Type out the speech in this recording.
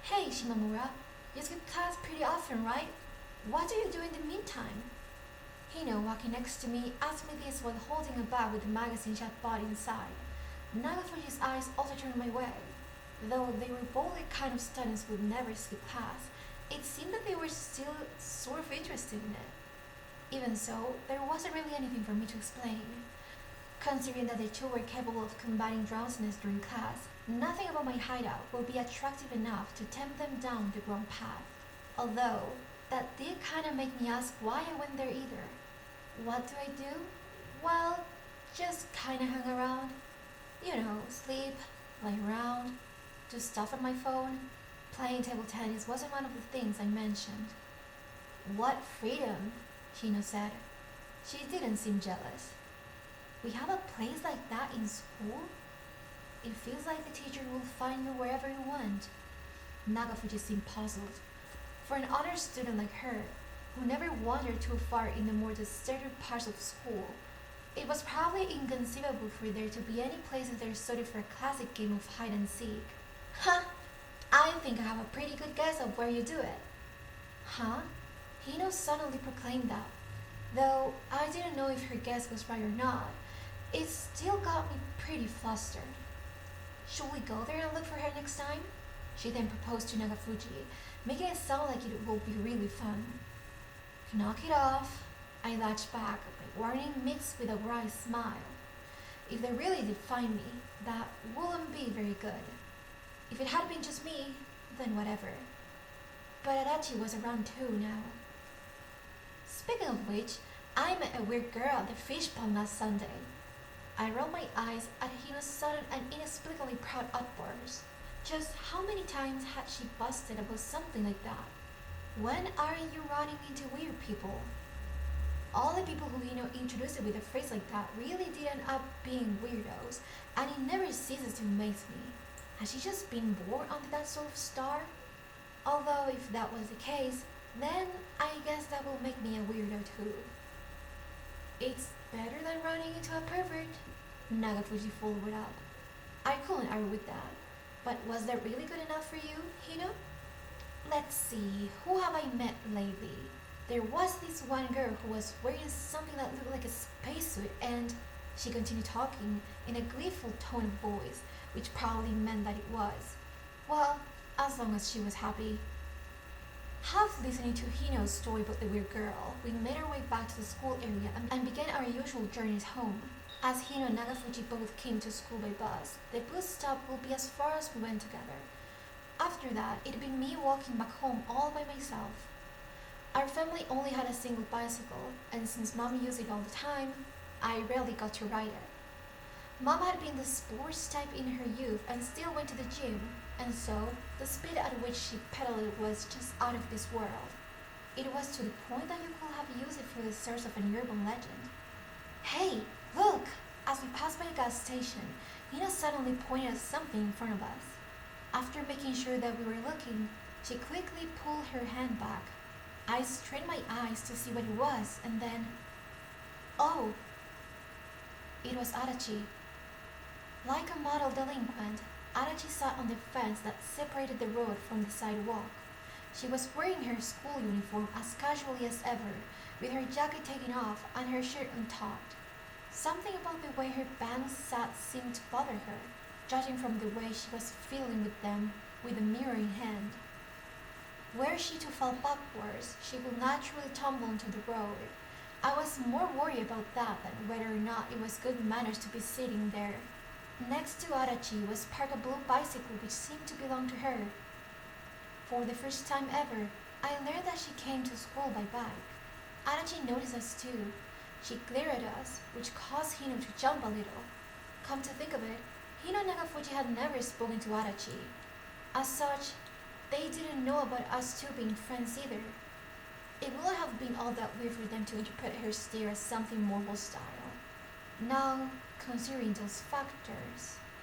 Hey, Shimamura, you skip class pretty often, right? What do you do in the meantime? Hino, walking next to me, asked me this while holding a bag with the magazine she had bought inside. Nagafuji's eyes also turned my way. Though they were both the kind of students who would never skip class, it seemed that they were still sort of interested in it. Even so, there wasn't really anything for me to explain. Considering that the two were capable of combating drowsiness during class, nothing about my hideout will be attractive enough to tempt them down the wrong path. Although, that did kinda make me ask why I went there either. What do I do? Well, just kinda hang around. You know, sleep, lay around, do stuff on my phone. Playing table tennis wasn't one of the things I mentioned. What freedom, Hino said. She didn't seem jealous. We have a place like that in school? It feels like the teacher will find you wherever you want. Nagafuji seemed puzzled. For an honor student like her, who never wandered too far in the more deserted parts of school, it was probably inconceivable for there to be any places there suited for a classic game of hide and seek. Huh! I think I have a pretty good guess of where you do it. Huh? Hino suddenly proclaimed that. Though I didn't know if her guess was right or not, it still got me pretty flustered. Should we go there and look for her next time? She then proposed to Nagafuji, making it sound like it will be really fun. Knock it off, I latched back, my warning mixed with a wry smile. If they really did find me, that wouldn't be very good. If it had been just me, then whatever. But Adachi was around too now. Speaking of which, I met a weird girl at the fish pond last Sunday. I rolled my eyes at Hino's sudden and inexplicably proud outburst. Just how many times had she busted about something like that? When aren't you running into weird people? All the people who Hino introduced with a phrase like that really did end up being weirdos, and it never ceases to amaze me. Has she just been born onto that sort of star? Although if that was the case, then I guess that will make me a weirdo too. It's better than running into a pervert, Nagafuji followed up. I couldn't argue with that, but was that really good enough for you, Hino? Let's see, who have I met lately? There was this one girl who was wearing something that looked like a spacesuit and she continued talking in a gleeful tone of voice, which probably meant that it was. Well, as long as she was happy. Half listening to Hino's story about the weird girl, we made our way back to the school area and began our usual journeys home. As Hino and Nagafuji both came to school by bus, the bus stop would be as far as we went together. After that, it'd be me walking back home all by myself. Our family only had a single bicycle, and since Mom used it all the time, I rarely got to ride it. Mom had been the sports type in her youth and still went to the gym, and so the speed at which she pedaled was just out of this world. It was to the point that you could have used it for the source of an urban legend. Hey, look! As we passed by a gas station, Nina suddenly pointed at something in front of us. After making sure that we were looking, she quickly pulled her hand back. I strained my eyes to see what it was, and then... Oh! It was Adachi. Like a model delinquent, Adachi sat on the fence that separated the road from the sidewalk. She was wearing her school uniform as casually as ever, with her jacket taken off and her shirt untucked. Something about the way her bangs sat seemed to bother her, judging from the way she was fiddling with them with a mirror in hand. Were she to fall backwards, she would naturally tumble into the road. I was more worried about that than whether or not it was good manners to be sitting there. Next to Adachi was parked a blue bicycle which seemed to belong to her. For the first time ever, I learned that she came to school by bike. Adachi noticed us too. She glared at us, which caused Hino to jump a little. Come to think of it, Hino and Nagafuji had never spoken to Adachi. As such, they didn't know about us two being friends either. It wouldn't have been all that weird for them to interpret her stare as something more hostile. Now, considering those factors...